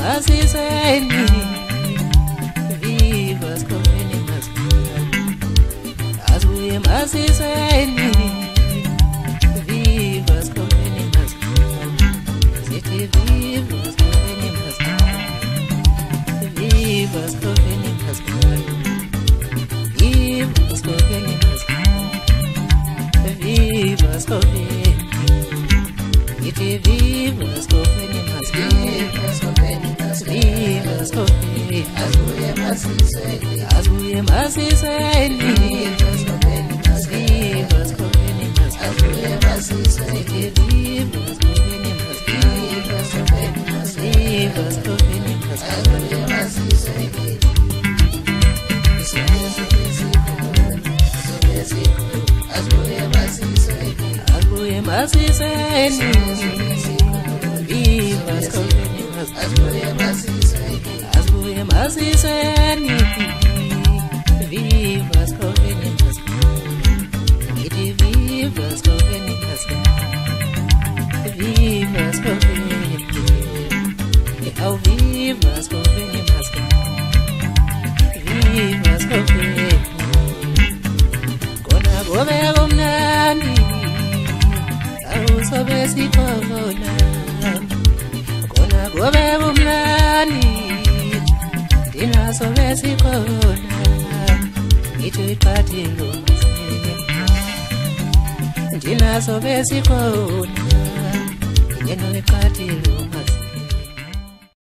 Masiseni viva skoveni masiseni azuye masiseni viva skoveni masiseni ziti viva skoveni masiseni viva skoveni masiseni viva skoveni masiseni viva skoveni ziti viva skoveni masiseni Viva Scoveni, azuye masiseni, viva Scoveni, viva Scoveni, azuye masiseni, viva Scoveni, viva Scoveni, azuye masiseni. Azuye masiseni, viva Scoveni. Azuye masiseni, viva Scoveni masiseni, iti viva Scoveni masiseni, viva Scoveni, au viva Scoveni masiseni, viva Scoveni, kona gobe gomnandi, au sobe sikona. Gobe bumnani dina sobe sikona itu ipati lumazini dina sobe sikona yeno ipati lumazini